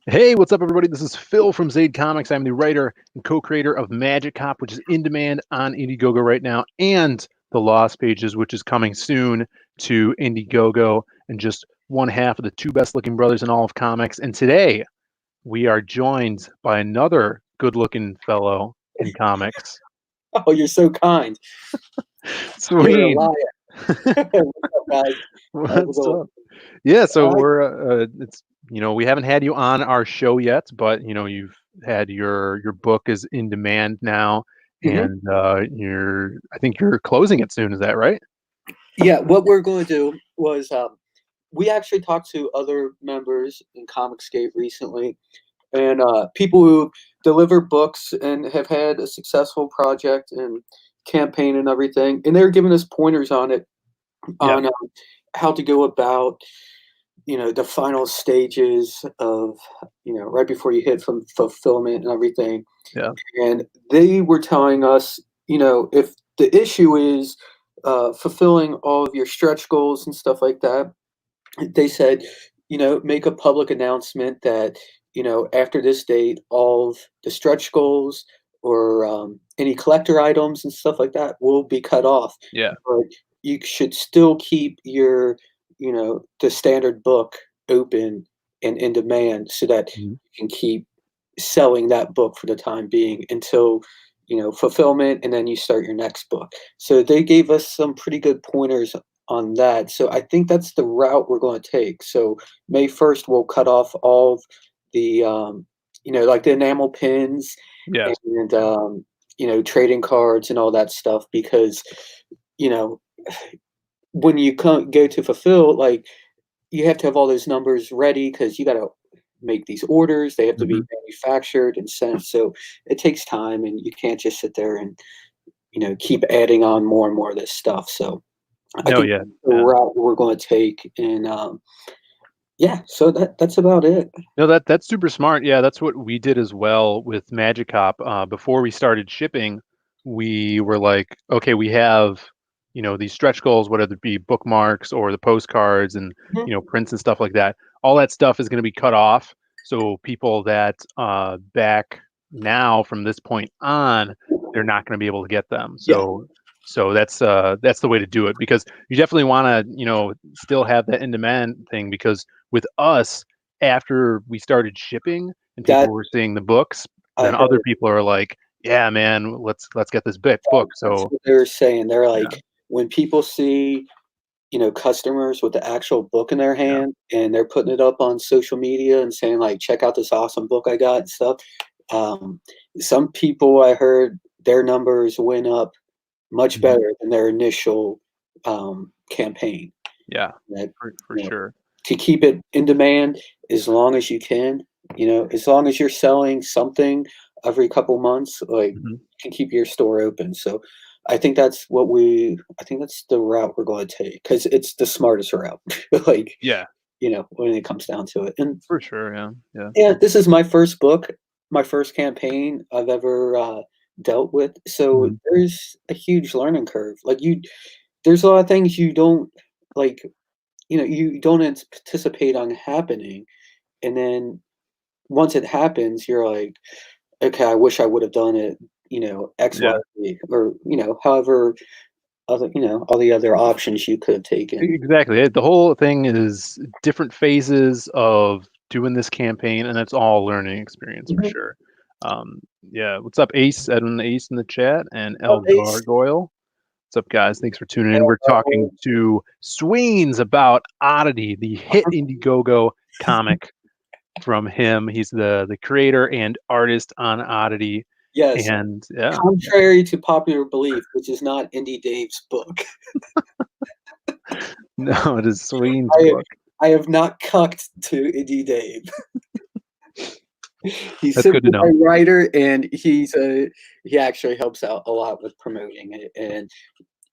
Hey, what's up, everybody? This is Phil from Zade Comics. I'm the writer and co-creator of Magic Cop, which is in demand on Indiegogo right now, and The Lost Pages, which is coming soon to Indiegogo, and just one half of the two best-looking brothers in all of comics. And today, we are joined by another good-looking fellow in comics, Oh, you're so kind. You're a Sween. liar. What's up, guys? How's it What's going? up? Yeah, so Uh, we're it's we haven't had you on our show yet, but you've had your book is in demand now, mhm. and you're I think you're closing it soon. Is that right? Yeah, what we're going to do was we actually talked to other members in comicsgate recently, and people who deliver books and have had a successful project and campaign and everything, and they're giving us pointers on it, Yeah, on how to go about the final stages of right before you hit from fulfillment and everything. yeah. And they were telling us, if the issue is fulfilling all of your stretch goals and stuff like that, they said, make a public announcement that, after this date, all of the stretch goals or any collector items and stuff like that will be cut off. Yeah. But you should still keep your, the standard book open and in demand so that Mhm. you can keep selling that book for the time being until fulfillment, and then you start your next book. So they gave us some pretty good pointers on that. So I think that's the route we're going to take. So May 1st, we'll cut off all of the like the enamel pins Yeah. and trading cards and all that stuff, because you know when you go to fulfill, like, you have to have all those numbers ready because you got to make these orders. They have to be Hmm. manufactured and sent. So it takes time, and you can't just sit there and keep adding on more and more of this stuff. So I No, think yeah, that's the yeah. route we're going to take, and yeah. So that's about it. No, that's super smart. Yeah, that's what we did as well with Magic Cop. Before we started shipping, we were like, okay, we have, these stretch goals, whether it be bookmarks or the postcards and, Mhm. prints and stuff like that. All that stuff is going to be cut off. So people that back now from this point on, they're not going to be able to get them. Yeah, So that's the way to do it, because you definitely want to, still have that in demand thing, because with us, after we started shipping and people that were seeing the books, I then other heard. people are like, "Yeah, man, let's get this book." That's So what they were saying. They're yeah, like, when people see customers with the actual book in their yeah, hand and they're putting it up on social media and saying like, check out this awesome book I got and stuff. Um, some people, I heard, their numbers went up much mhm, better than their initial campaign. yeah, That, for you know, sure. to keep it in demand as long as you can, as long as you're selling something every couple months, like, Mhm. you can keep your store open. So I think that's the route we're going to take because it's the smartest route. Like, Yeah, when it comes down to it. And for sure. Yeah, yeah. yeah, this is my first book, my first campaign I've ever dealt with. So Mhm. there's a huge learning curve. Like, there's a lot of things you don't like, you don't anticipate on happening, and then once it happens, you're like, okay, I wish I would have done it, X, Y, Yeah, Z, or however other, all the other options you could have taken. exactly. The whole thing is different phases of doing this campaign, and it's all learning experience for Mhm. sure. Yeah, what's up, Ace? Edwin Ace in the chat, and Oh, El Ace. Gargoyle. What's up, guys? Thanks for tuning in. We're talking to Sweens about Oddity, the hit Indiegogo comic from him. He's the creator and artist on Oddity, Yes, and yeah, contrary to popular belief, which is not Indie Dave's book. no, it is Sweens' I book. I have not cucked to Indie Dave. He's That's good to simply my know. writer, and he actually helps out a lot with promoting it. And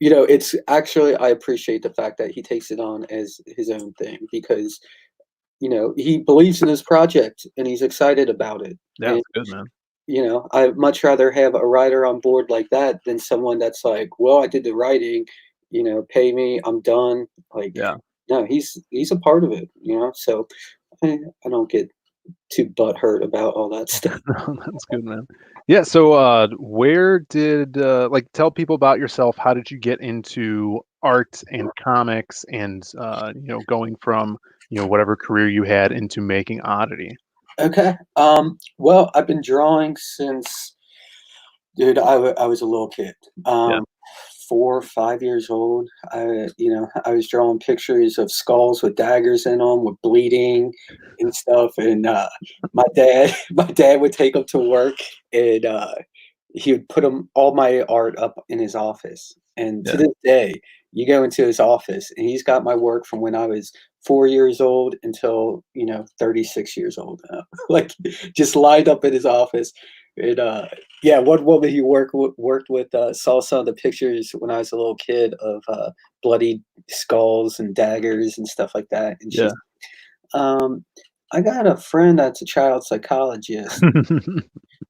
it's actually, I appreciate the fact that he takes it on as his own thing, because he believes in his project and he's excited about it. Yeah, And it's good, man. I'd much rather have a writer on board like that than someone that's like, well, I did the writing, pay me, I'm done. Like, Yeah, no, he's a part of it. So I don't get too butthurt about all that stuff. That's good, man. Yeah, so, where did, like, tell people about yourself. How did you get into art and comics and, going from, whatever career you had into making Oddity? Okay. Well, I've been drawing since, dude, I was a little kid. Yeah. 4 or 5 years old. I was drawing pictures of skulls with daggers in them, with bleeding and stuff. And my dad, my dad would take them to work, and he would put all my art up in his office. And to Yeah. this day, you go into his office, and he's got my work from when I was 4 years old until 36 years old. Like, just lined up in his office. And yeah, one woman he worked with saw some of the pictures when I was a little kid of bloody skulls and daggers and stuff like that. And Yeah. she's, um, I got a friend that's a child psychologist. Do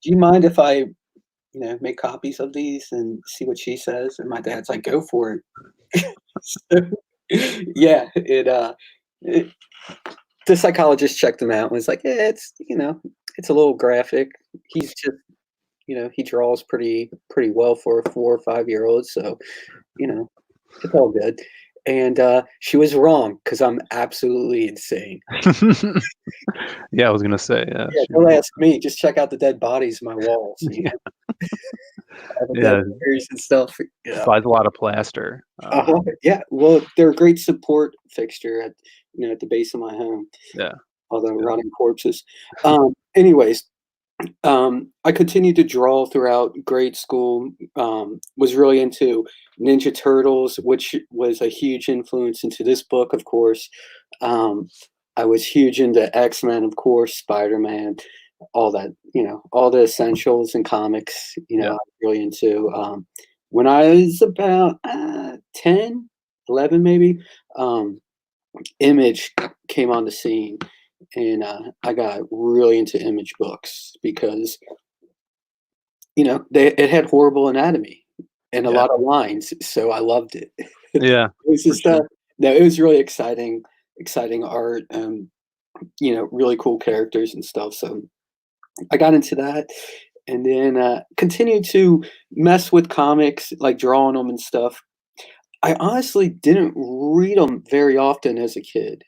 you mind if I, make copies of these and see what she says? And my dad's like, go for it. So, yeah, it, the psychologist checked him out and was like, yeah, it's a little graphic. He's just he draws pretty well for a 4 or 5 year old, so, you know, it's all good. And, she was wrong because 'cause I'm absolutely insane. Yeah, I was gonna say, yeah, Yeah, don't ask me, just check out the dead bodies in my walls, yeah, all the dead yeah, berries and stuff, yeah. buys a lot of plaster. Uh-huh, yeah, well, they're a great support fixture at the base of my home, Yeah, all that's the good. rotting corpses. Anyways, I continued to draw throughout grade school. Was really into Ninja Turtles, which was a huge influence into this book, of course. Um, I was huge into X-Men, of course, Spider-Man, all that, all the essentials in comics, I Yeah, was really into. When I was about 10, 11 maybe, um, Image came on the scene, and I got really into Image books because it had horrible anatomy and a yeah, lot of lines, so I loved it. yeah, It was for just sure. no, it was really exciting art, really cool characters and stuff. So I got into that, and then continued to mess with comics, like drawing them and stuff. I honestly didn't read them very often as a kid.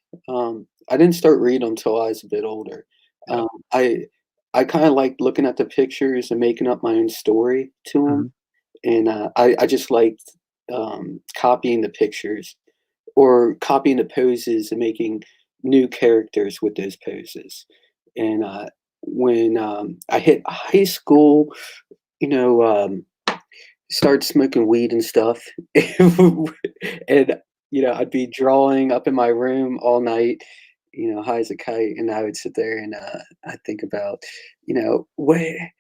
I didn't start reading them till I was a bit older. Yeah. Um, I I kinda liked looking at the pictures and making up my own story to them, Mhm. and, I just liked, copying the pictures or copying the poses and making new characters with those poses. And, when, I hit high school, you know, started smoking weed and stuff. And, I'd be drawing up in my room all night, high as a kite, and I would sit there and, I'd think about, where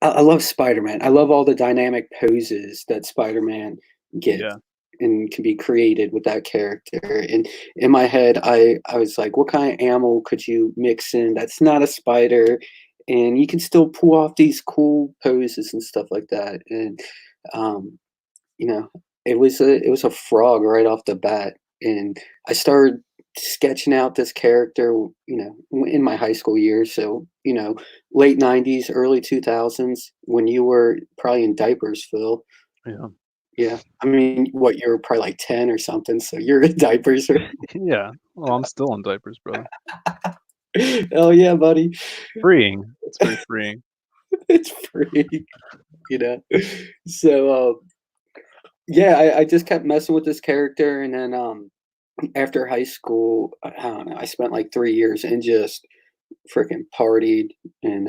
I love Spider-Man. I love all the dynamic poses that Spider-Man gets Yeah. and can be created with that character. And in my head, I was like, what kind of animal could you mix in that's not a spider? And you can still pull off these cool poses and stuff like that. And um, you know, it was a frog right off the bat. And I started sketching out this character, in my high school years. So, late 90s, early 2000s, when you were probably in diapers, Phil. Yeah. Yeah. I mean, what, you were probably like 10 or something, so you're in diapers. Yeah. Well, I'm still in diapers, brother. Oh yeah, buddy. Freeing. It's very freeing. It's free, you know. So yeah, I just kept messing with this character, and then after high school, I don't know, I spent like 3 years and just freaking partied and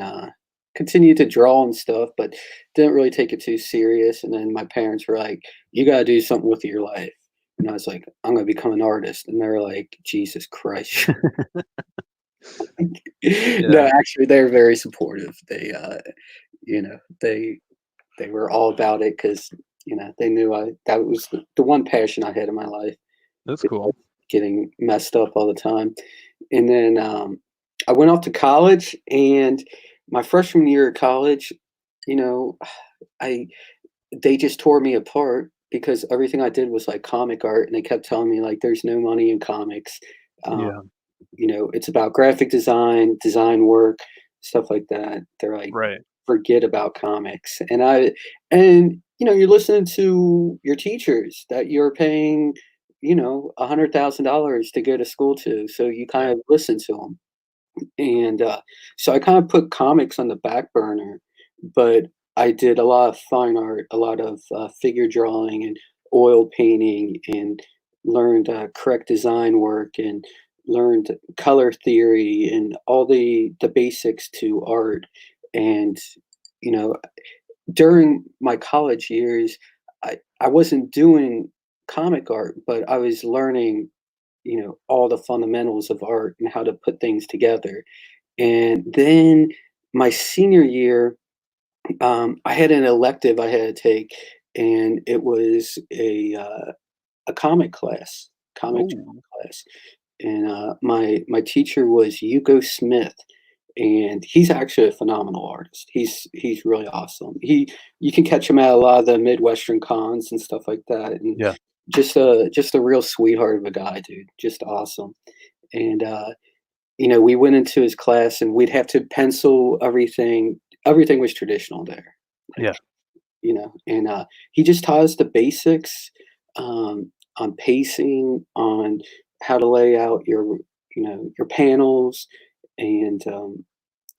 continued to draw and stuff, but didn't really take it too serious. And then my parents were like, "You got to do something with your life." And I was like, "I'm going to become an artist." And they're like, "Jesus Christ." No, Yeah. actually, they're very supportive. You know, they they were all about it because they knew that was the one passion I had in my life. That's Is cool. getting messed up all the time. And then I went off to college, and my freshman year of college, you know, I they just tore me apart because everything I did was like comic art, and they kept telling me like there's no money in comics. Um, Yeah. it's about graphic design work, stuff like that. They're like, Right. forget about comics. And you're listening to your teachers that you're paying, $100,000 to go to school to. So you kind Yeah. of listen to them. And so I kind of put comics on the back burner, but I did a lot of fine art, a lot of figure drawing and oil painting, and learned correct design work, and learned color theory and all the basics to art. And you know, during my college years, I wasn't doing comic art, but I was learning, all the fundamentals of art and how to put things together. And then my senior year, I had an elective I had to take, and it was a comic class, comic Oh, drama class. And my teacher was Yuko Smith, and he's actually a phenomenal artist. He's really awesome. You can catch him at a lot of the Midwestern cons and stuff like that, and yeah. just a real sweetheart of a guy, dude. Just awesome. And we went into his class, and we'd have to pencil everything. Everything was traditional there, like, Yeah. and he just taught us the basics, on pacing, on how to lay out your panels. And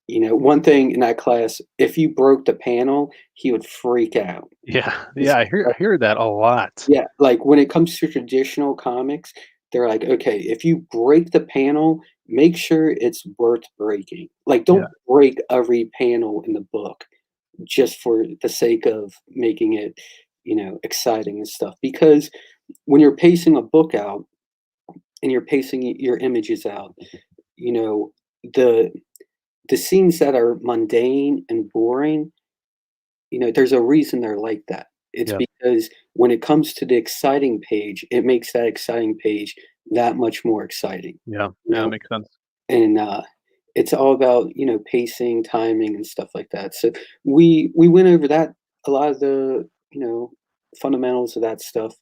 one thing in that class, if you broke the panel, he would freak out. Yeah. It's Yeah. I hear that a lot. Yeah, like, when it comes to traditional comics, they're like, "Okay, if you break the panel, make sure it's worth breaking." Like, Yeah. don't break every panel in the book just for the sake of making it, exciting and stuff. Because when you're pacing a book out and you're pacing your images out, you know, the the scenes that are mundane and boring, there's a reason they're like that. It's Yeah. because when it comes to the exciting page, it makes that exciting page that much more exciting, Yeah. you Yeah. That know? makes sense. And it's all about, pacing, timing, and stuff like that. So we went over that, a lot of the, fundamentals of that stuff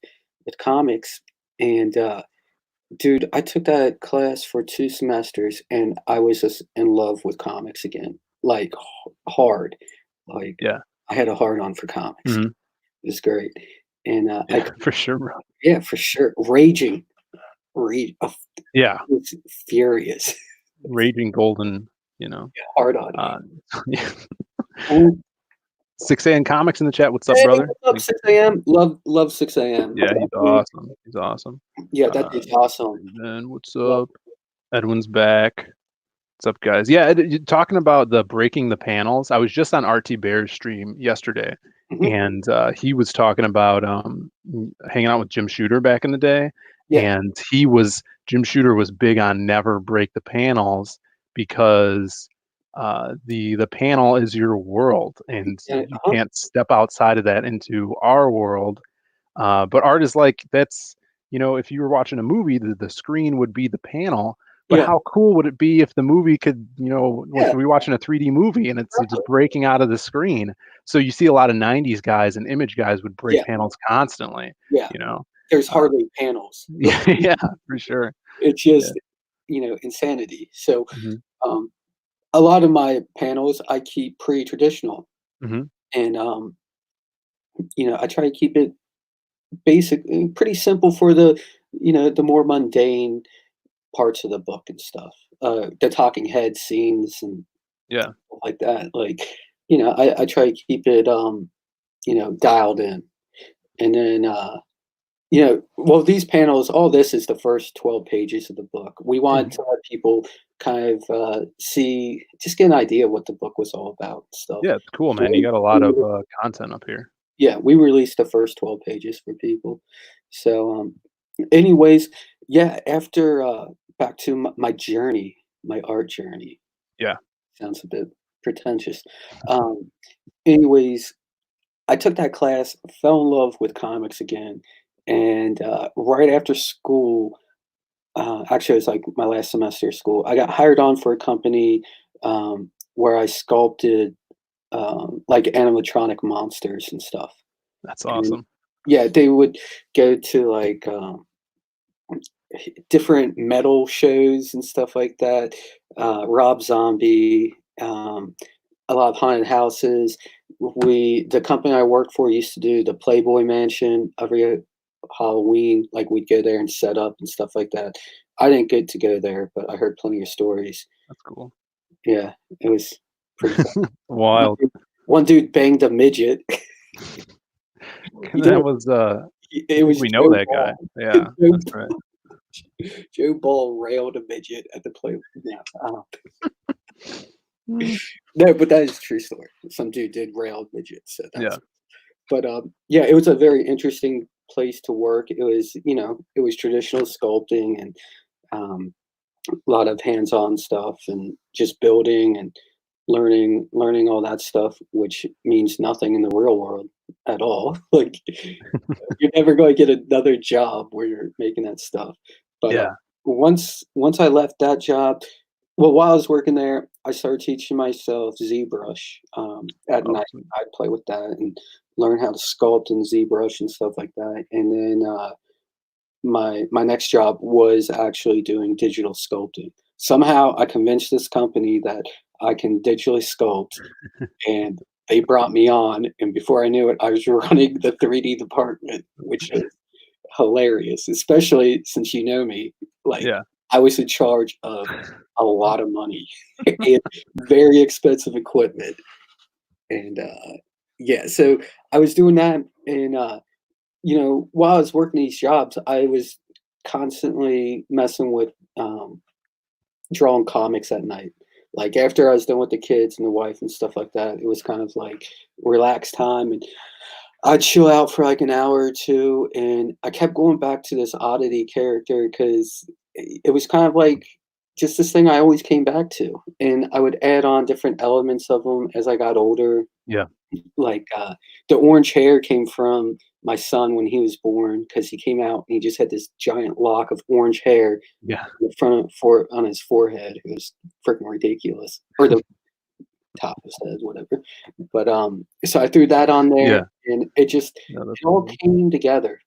with comics. And dude, I took that class for 2 semesters, and I was just in love with comics again, like, hard. Like, Yeah. I had a hard on for comics. Mhm. It was great. And, I Yeah. For sure, bro. yeah, for sure. Raging. Rage Yeah. was furious. Raging golden, you know. Hard on. Uh, yeah. Mhm. 6 a.m. Comics in the chat. What's up, Hey, brother? what's up, 6 AM? Love 6 AM. Yeah, he's awesome. He's awesome. Yeah, that dude's awesome. And then what's Love up? Edwin's back. What's up, guys? Yeah, talking about the breaking the panels. I was just on RT Bear's stream yesterday, Mhm. and he was talking about hanging out with Jim Shooter back in the day, Yeah. and Jim Shooter was big on never break the panels because the panel is your world, and Yeah, you can't step outside of that into our world. But art is like that's if you were watching a movie, the screen would be the panel. But yeah, how cool would it be if the movie could, like yeah, we watching a 3D movie and it's exactly. breaking out of the screen. So you see a lot of 90s guys and image guys would break Yeah, panels constantly, yeah. you know. There's Uh, hardly panels. yeah, for sure. It's Yeah. just, insanity. So, Hmm. um, a lot of my panels, I keep pretty traditional. Hmm. And, I try to keep it basic, pretty simple for the more mundane parts of the book and stuff. The talking head scenes and Yeah. stuff like that. Like, I try to keep it, dialed in. And then, well, these panels, all this is the first 12 pages of the book. We want Hmm. to let people kind of just get an idea of what the book was all about and stuff. Yeah, it's cool, So man. You got a lot of content up here. yeah, we released the first 12 pages for people. So, anyways, yeah, after back to my journey, my art journey. Yeah. Sounds a bit pretentious. Um, anyways, I took that class, fell in love with comics again, and right after school, actually, it was like my last semester of school. I got hired on for a company where I sculpted like animatronic monsters and stuff. That's And awesome. yeah, they would go to like different metal shows and stuff like that. Rob Zombie, a lot of haunted houses. The company I worked for used to do the Playboy Mansion every Halloween. Like we'd go there and set up and stuff like that. I didn't get to go there, but I heard plenty of stories. That's cool. Yeah, it was pretty fun. Wild. One dude banged a midget. That was It was we know Joe that guy. Ball. Yeah, Joe, that's right. Joe Ball railed a midget at the play. Yeah, Mm, no, but that is a true story. Some dude did rail midgets, so yeah. that's. But yeah, it was a very interesting place to work. It was, it was traditional sculpting and a lot of hands-on stuff and just building and learning all that stuff, which means nothing in the real world at all. Like you're never going to get another job where you're making that stuff. But Yeah. once I left that job, well, while I was working there, I started teaching myself ZBrush. At Oh, night, sweet. I'd play with that and learn how to sculpt in ZBrush and stuff like that. And then my next job was actually doing digital sculpting. Somehow, I convinced this company that I can digitally sculpt, and they brought me on. And before I knew it, I was running the 3D department, which is hilarious, especially since you know me. Like Yeah. I was in charge of a lot of money and very expensive equipment. And yeah, so I was doing that, and while I was working these jobs, I was constantly messing with drawing comics at night. Like after I was done with the kids and the wife and stuff like that, it was kind of like relaxed time, and I'd chill out for like an hour or two, and I kept going back to this Oddity character because it was kind of like just this thing I always came back to, and I would add on different elements of them as I got older. Yeah. Like the orange hair came from my son when he was born because he came out and he just had this giant lock of orange hair Yeah. in front of for on his forehead. It was freaking ridiculous, or the top of his head, whatever. But so I threw that on there, Yeah. and it just No, that's it all cool. came together.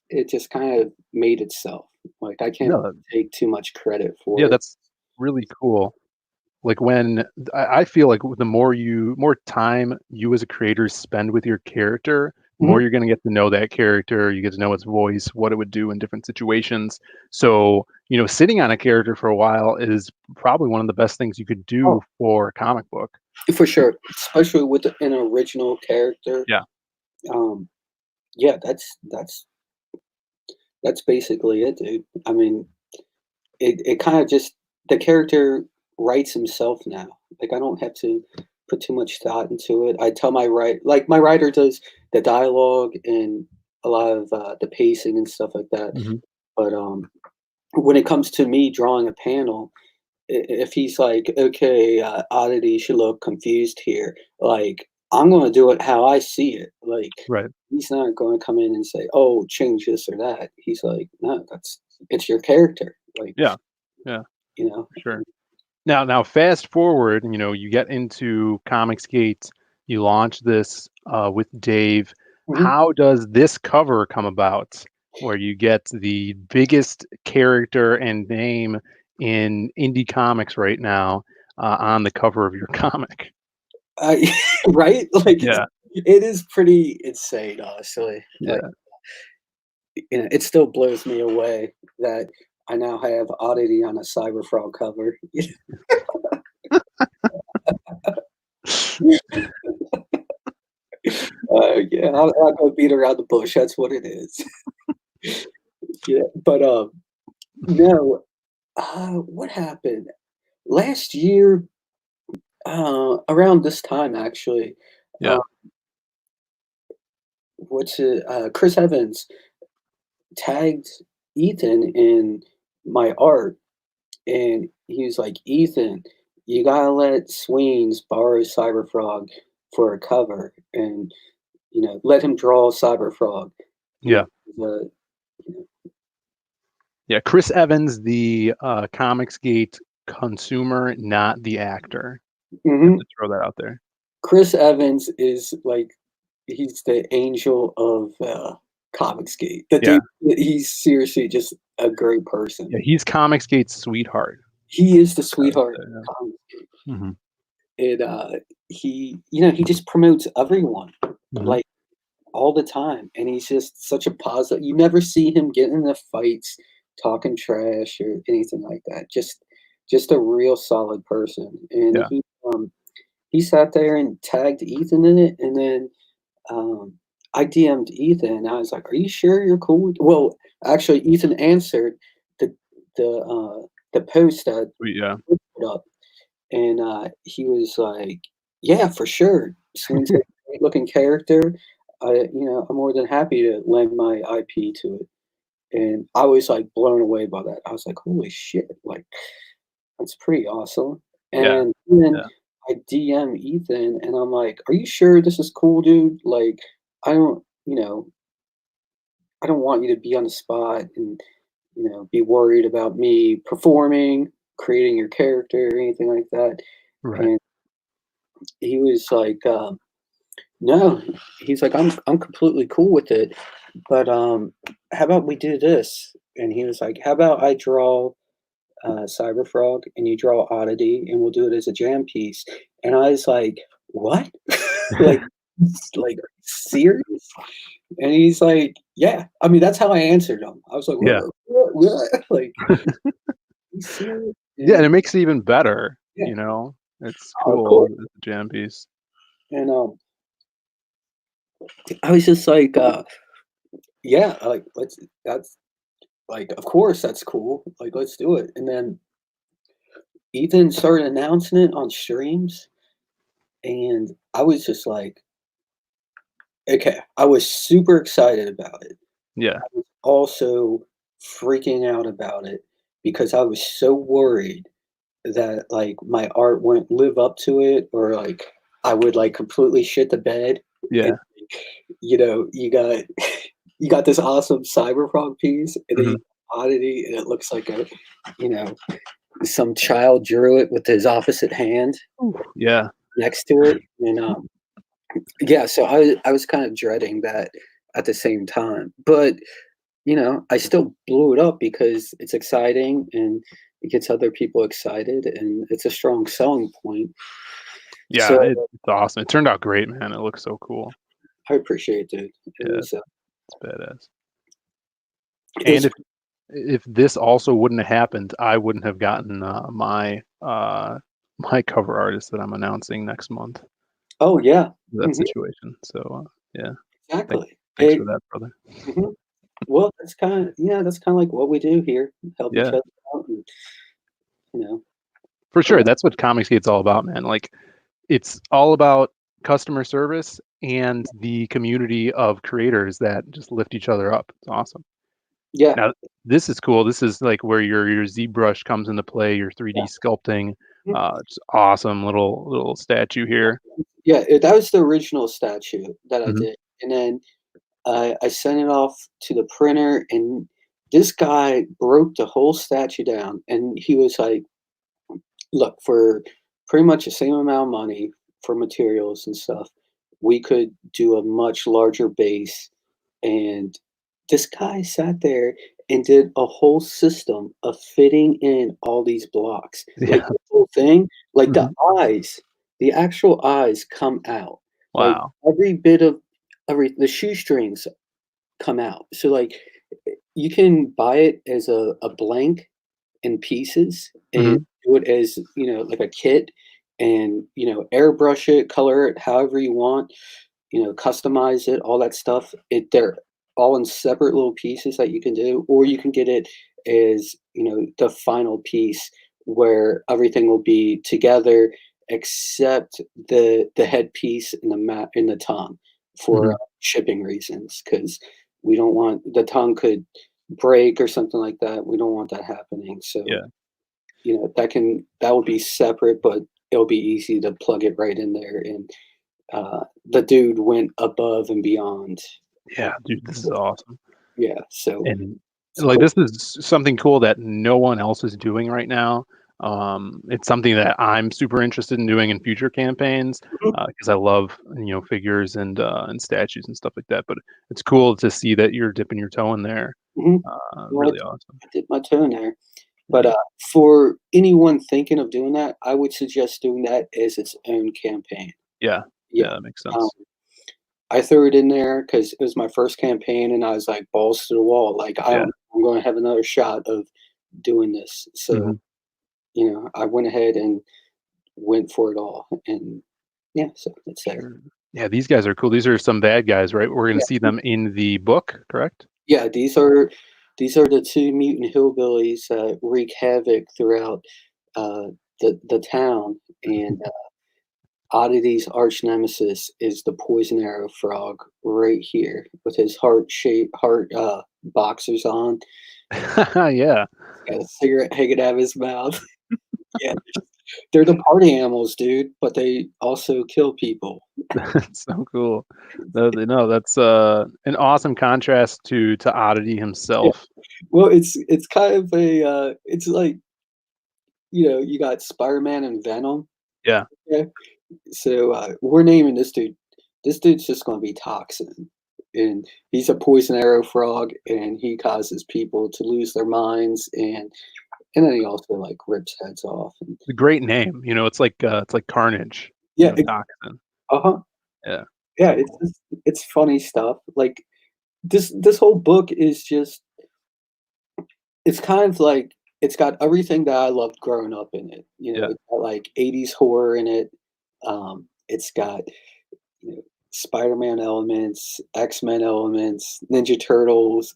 It just kind of made itself. Like I can't No, take too much credit yeah, for it. that's really cool. Like when I feel like the more time you as a creator spend with your character, the more Mhm. you're gonna get to know that character. You get to know its voice, what it would do in different situations. So, sitting on a character for a while is probably one of the best things you could do Oh, for a comic book. for sure, especially with an original character. Yeah. Um, yeah, that's basically it, dude. I mean, it kind of just the character writes himself now. Like I don't have to put too much thought into it. I tell my writer does the dialogue and a lot of the pacing and stuff like that. Mhm. But when it comes to me drawing a panel, if he's like, okay, Oddity should look confused here, like I'm going to do it how I see it. Like Right. he's not going to come in and say, oh, change this or that. He's like, no, it's your character. Like, Yeah. Yeah, you know, for sure. Now fast forward, you get into Comicsgate, you launch this with Dave. Mhm. How does this cover come about where you get the biggest character and name in indie comics right now on the cover of your comic? I right? Like, Yeah, it is pretty insane, honestly. Like, yeah. it still blows me away that I now have Oddity on a Cyberfrog cover. Yeah, I'll go beat around the bush, that's what it is. Yeah, but, no, what happened? Last year, around this time, actually, uh, Yeah. Chris Evans tagged Ethan in my art. And he was like, "Ethan, you gotta let Sweens borrow Cyberfrog for a cover, and let him draw Cyberfrog." You Yeah. know, Yeah. Chris Evans, the Comicsgate consumer, not the actor. Have mhm. to throw that out there. Chris Evans is like he's the angel of comicsgate. The Yeah. dude, he's seriously just a great person. Yeah, he's comicsgate's sweetheart. He is the I would sweetheart say, of yeah. comicsgate. Mhm. He, you know, he just promotes everyone Mhm. like all the time, and he's just such a positive. You never see him get in the fights, talking trash or anything like that. Just a real solid person. And Yeah. he sat there and tagged Ethan in it, and then um, I DM'd Ethan, and I was like, "Are you sure you're cool?" Well, actually, Ethan answered the the the post that Sweet, yeah. I put up, and he was like, "Yeah, for sure. Sweens is a great looking character. I'm more than happy to lend my IP to it." And I was like blown away by that. I was like, "Holy shit! Like that's pretty awesome." Yeah. And then Yeah. I DM Ethan, and I'm like, "Are you sure this is cool, dude? Like, I don't, you know, I don't want you to be on the spot and be worried about me performing, creating your character, or anything like that." Right. And he was like, "No," he's like, "I'm completely cool with it, but how about we do this?" And he was like, "How about I draw Cyberfrog and you draw Oddity, and we'll do it as a jam piece?" And I was like, "What? like, like serious?" And he's like, "Yeah." I mean, that's how I answered him. I was like, Yeah. What?" Like, "You serious?" Yeah, and And it makes it even better, yeah, It's of cool course. as a jam piece. And I was just like, "Yeah, like let's that's like, of course that's cool. Like, let's do it." And then Ethan started announcing it on streams, and I was just like, okay, I was super excited about it. Yeah. Also freaking out about it because I was so worried that like my art wouldn't live up to it, or like I would like completely shit the bed. And Yeah. you got you got this awesome cyberpunk piece, and then you Mhm. got Oddity, and it looks like a you know some child drew it with his opposite hand Yeah. next to it. And yeah, so I was kind of dreading that at the same time, but I still blew it up because it's exciting and it gets other people excited, and it's a strong selling point. So Yeah, it's awesome. It turned out great, man. It looks so cool. I appreciate it. It Yeah, was it's badass. it And was if this also wouldn't have happened, I wouldn't have gotten my cover artist that I'm announcing next month. oh yeah, That mhm, situation. So yeah, thank, exactly. thanks for that, brother. Mhm. Well, that's kind of like what we do here, help each Yeah, other out, and you know, for sure. promote. That's what Comicsgate's all about, man. Like it's all about customer service and the community of creators that just lift each other up. It's awesome. Yeah, Now, this is cool. This is like where your ZBrush comes into play, your 3D yeah. sculpting. Mhm. It's awesome little statue here. Yeah, that was the original statue that I Hmm. did, and then I sent it off to the printer, and this guy broke the whole statue down, and he was like, "Look, for pretty much the same amount of money for materials and stuff, we could do a much larger base." And this guy sat there and did a whole system of fitting in all these blocks. Like Yeah. the whole thing, like Hmm. the actual eyes come out. Like Wow. every bit of the shoestrings come out. So like you can buy it as a blank in pieces and Hmm. do it as, like a kit, and, airbrush it, color it however you want, customize it, all that stuff. They're all in separate little pieces that you can do, or you can get it as, the final piece where everything will be together except the headpiece and the mat and the tongue for Hmm. shipping reasons, because we don't want the tongue could break or something like that. We don't want that happening. So Yeah. that would be separate, but it'll be easy to plug it right in there. And the dude went above and beyond. Yeah, Uh, dude, this is awesome. yeah, so And it's like cool. this is something cool that no one else is doing right now. It's something that I'm super interested in doing in future campaigns Mhm, because I love figures and statues and stuff like that. But it's cool to see that you're dipping your toe in there. mhm. Well, Really awesome. I dipped my toe in there. But, Yeah. for anyone thinking of doing that, I would suggest doing that as its own campaign. Yeah. Yeah. Yeah, that makes Um, sense. I threw it in there because it was my first campaign, and I was like, balls to the wall. Like, Yeah. I'm gonna have another shot of doing this. So, Mhm. I went ahead and went for it all, and yeah, so it's there. Sure. Yeah, these guys are cool. These are some bad guys, right? We're gonna Yeah. see them in the book, correct? Yeah, these are the 2 mutant hillbillies that wreak havoc throughout, the town, and, Oddity's arch nemesis is the poison arrow frog right here with his boxers on. Yeah, He's got a cigarette hanging out of his mouth. Yeah, they're the party animals, dude, but they also kill people. that's so cool. No, that's an awesome contrast to Oddity Yeah. himself. Well, it's kind of it's like, you got Spider-Man and Venom, Yeah. yeah? So, we're naming this dude's just gonna be Toxin, and he's a poison arrow frog, and he causes people to lose their minds, and then he also, like, rips heads off, and A great name. It's like Carnage, yeah, Toxin. uh-huh. Yeah. Yeah, So it's cool. just it's funny stuff, like, this whole book is just it's kind of like it's got everything that I loved growing up in it, Yeah. it's got, like, '80s horror in it, it's got, Spider-Man elements, X-Men elements, Ninja Turtles,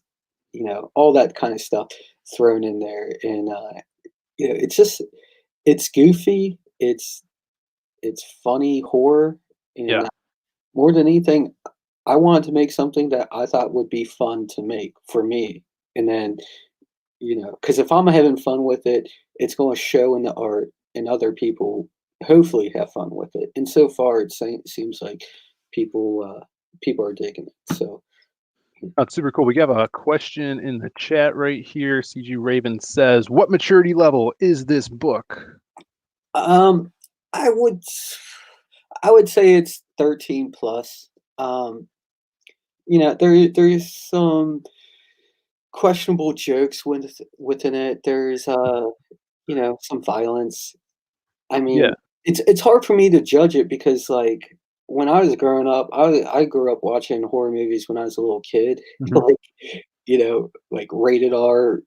all that kinda stuff thrown in there, and, it's just it's goofy, it's funny horror, and, Yeah. more than anything, I wanted to make something that I thought would be fun to make for me, and then, because if I'm having fun with it, it's gonna show in the art, and other people hopefully have fun with it, and so far, seems like people are digging it, so That's super cool. We have a question in the chat right here. CG Raven says, "What maturity level is this book?" Um, I would s I would say it's 13 plus. Um, there is some questionable jokes within it. There's, some violence. I Yeah. mean, it's hard for me to judge it because, like, when I was growing up, I grew up watching horror movies when I was a little kid, Mhm. like, like rated R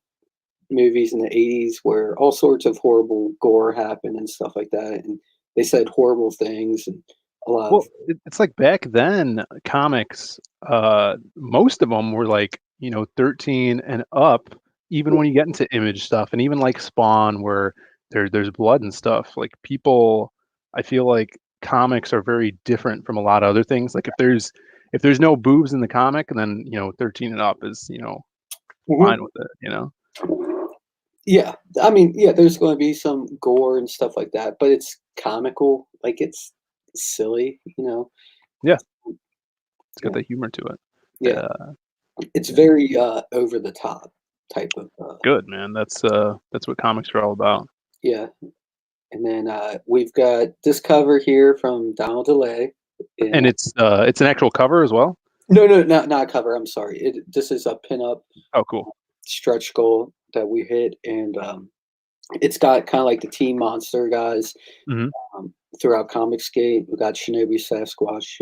movies in the '80s where all sorts of horrible gore happened and stuff like that, and they said horrible things and a lot of Well, it's like back then, comics, most of them were like, 13 and up, even when you get into Image stuff, and even like Spawn, where there's blood and stuff. Like people, I feel like comics are very different from a lot of other things. Like if there's no boobs in the comic, then 13 and up is Mhm. fine with it. Yeah, I mean, yeah, there's gonna be some gore and stuff like that, but it's comical, like, it's silly, Yeah, it's got Yeah, that humor to it. yeah. Yeah, It's yeah, very, over the top type of, good man. That's what comics are all about. yeah, and then, we've got this cover here from Donald DeLay, And and it's an actual cover as well. no, not a cover, I'm sorry, this is a pinup Oh, cool. stretch goal that we hit, and, it's got kinda like the Team Monster guys, Mhm. throughout comicsgate. We got Shinobi Sasquatch,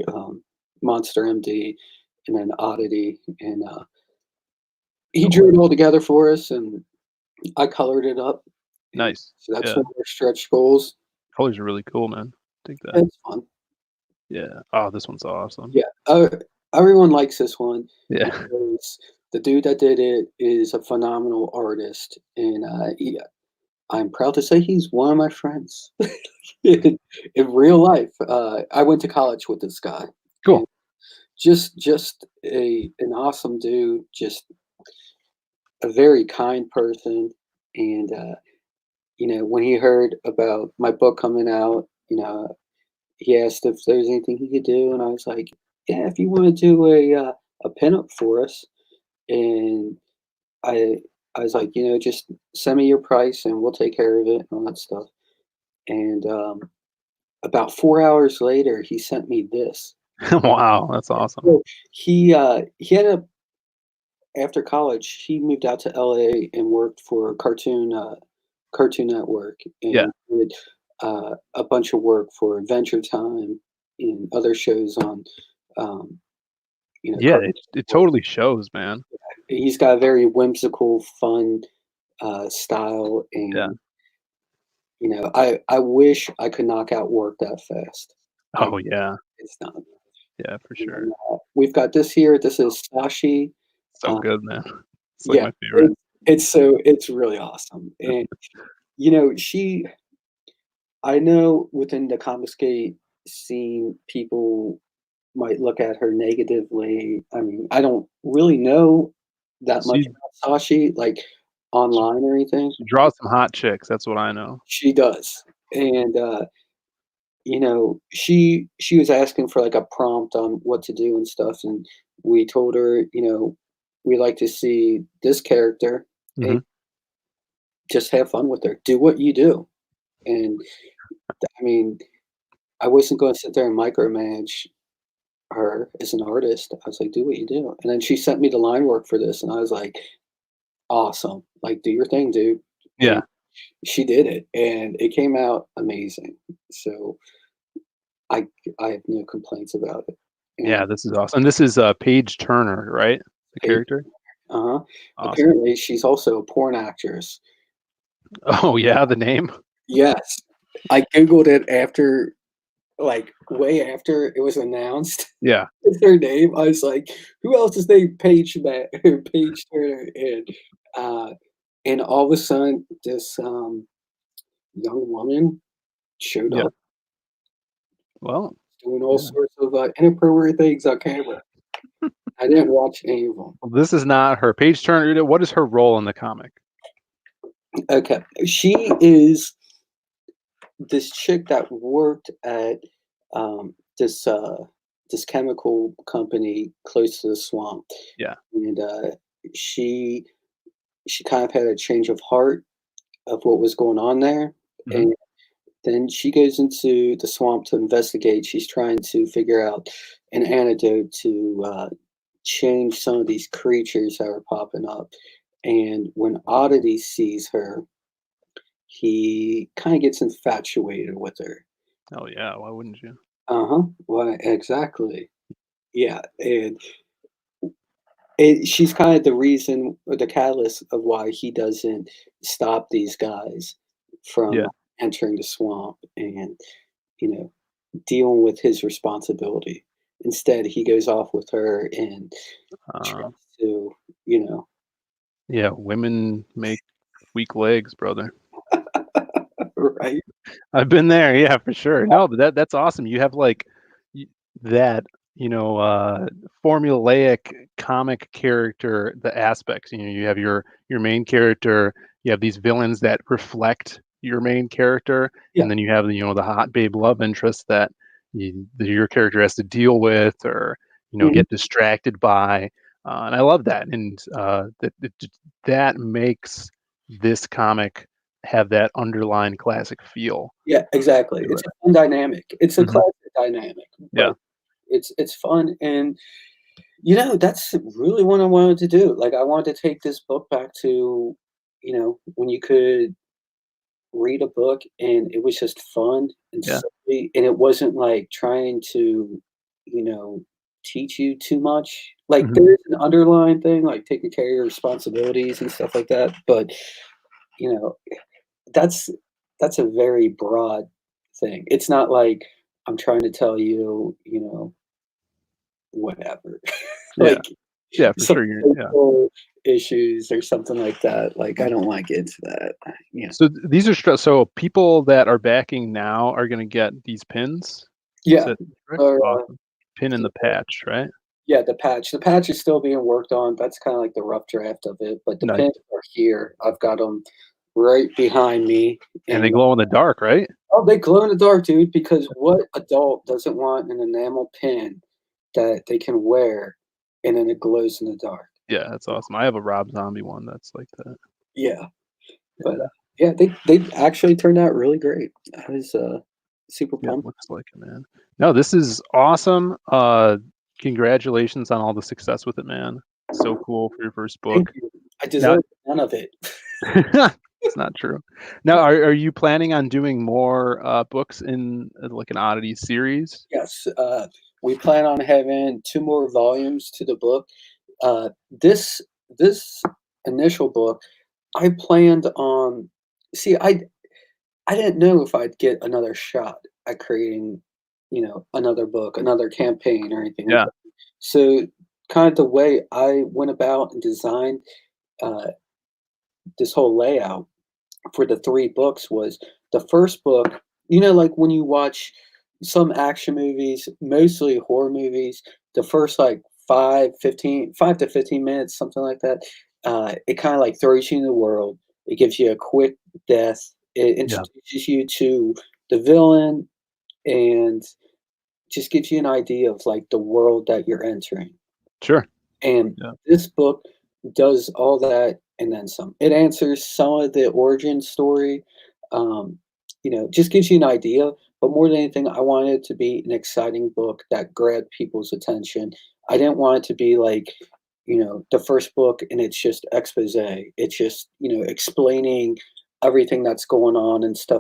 Monster MD, and then Oddity, and, he Cool. drew it all together for us, and I colored it up, and Nice. so that's Yeah. one of our stretch goals. Colors are really cool, man. Dig that. It's fun. Yeah. Oh, this one's awesome. Yeah, everyone likes this one Yeah. because the dude that did it is a phenomenal artist, and, I'm proud to say he's one of my friends in real life. I went to college with this guy, and Cool. just an awesome dude, just a very kind person, and, when he heard about my book coming out, he asked if there's anything he could do, and I was like, "Yeah, if you wanna do a pinup for us," and I I was like, just send me your price and we'll take care of it and all that stuff. And about 4 hours later, he sent me this. Wow, that's awesome. So he ended up after college. He moved out to LA and worked for Cartoon Network Yeah, and did a bunch of work for Adventure Time and other shows on um, yeah, Cartoon it Network. totally shows, man. He's got a very whimsical, fun style, Yeah. and I wish I could knock out work that fast. I Oh yeah, It's not. yeah, for sure. And, we've got this here. This is Sashi. So Uh, good, man. It's like yeah, my favorite. it's really awesome, and she. I know within the comicsgate scene, people might look at her negatively. I mean, I don't really know that much She about Sashi, like online or anything. she draws some hot chicks. That's what I know. She does, and she was asking for like a prompt on what to do and stuff, and we told her, we like to see this character and Hmm. just have fun with her. Do what you do, and I mean, I wasn't going to sit there and micromanage her as an artist. I was like, do what you do, and then she sent me the line work for this, and I was like, awesome, like do your thing, dude. And Yeah, she did it, and it came out amazing. So I I have no complaints about it. yeah, And this is awesome. And this is Paige Turner, right? The Paige, character. uh-huh. Awesome. Apparently, she's also a porn actress. Oh yeah, the name. Yes. I Googled it after, like, way after it was announced. Yeah, It's her name. I was like, "Who else is named Paige Paige Turner?" Uh, and all of a sudden, this, young woman showed yeah. up Well, doing all yeah. sorts of, inappropriate things on camera. I didn't watch any of them. Well, this is not her. Paige Turner. What is her role in the comic? Okay. She is this chick that worked at this chemical company close to the swamp, Yeah. and she she kind of had a change of heart of what was going on there, Hmm. and then she goes into the swamp to investigate. She's trying to figure out an antidote to change some of these creatures that are popping up. And when Oddity sees her, he kind of gets infatuated with her. Oh yeah. Why wouldn't you? Uh-huh. Why exactly. Yeah, and she's kind of the reason or the catalyst of why he doesn't stop these guys Yeah. from entering the swamp and, you know, dealing with his responsibility. Instead, he goes off with her and tries Um, to, you know, yeah. Women make weak legs, brother. right? I've been there, yeah, for sure. No, but that's awesome. You have like y- that, you know, formulaic comic character, the aspects. You know, you have your main character, you have these villains that reflect your main character, Yeah. and then you have the hot babe love interest that your character has to deal with or Mhm. get distracted by. And I love that, and that makes this comic have that underlying classic feel Yeah, exactly. to It's it. a fun dynamic. It's a Mhm. classic dynamic, Yeah. but it's fun, and that's really what I wanted to do. Like, I wanted to take this book back to, when you could read a book and it was just fun and Yeah. silly, and it wasn't like trying to, you know, teach you too much. Like, Mhm. there is an underlying thing, like taking care of your responsibilities and stuff like that, but, you know, that's that's a very broad thing. It's not like I'm trying to tell you, whatever. Yeah. Like, Yeah, for some sure. Yeah. social issues or something like that. Like, I don't wanna get into that. Yeah. So these are so people that are backing now are gonna get these pins. Is Yeah. that right? Or, Awesome. Pin in the patch, right? yeah, the patch. The patch is still being worked on. That's kinda like the rough draft of it, but the Nice. pins are here. I've got them right behind me, And they and glow in the dark, right? oh, they glow in the dark, dude, because what adult doesn't want an enamel pin that they can wear and then it glows in the dark? Yeah, that's awesome. I have a Rob Zombie one that's like that. Yeah, but Yeah. yeah, they actually turned out really great. I was super Yeah, pumped. looks like it, man. No, this is awesome. Congratulations on all the success with it, man. So cool for your first Thank book. you. I Now, deserve none of it. it's not true. Now, are you planning on doing more books in like an oddity series? Yes, we plan on having 2 more volumes to the book. This initial book, I planned on see, I didn't know if I'd get another shot at creating, another book, another campaign, or anything like Yeah, that. So, kind of the way I went about and designed, uh, this whole layout for the 3 books was the first book, like when you watch some action movies, mostly horror movies, the first like 5 to 15 minutes, something like that, it kind of like throws you in the world. It gives you a quick death. It yeah, introduces you to the villain and just gives you an idea of like the world that you're entering. sure. And Yeah, this book does all that and then some. It answers some of the origin story, just gives you an idea. But more than anything, I wanted it to be an exciting book that grabbed people's attention. I didn't want it to be like, the first book and it's just expose. It's just, explaining everything that's going on and stuff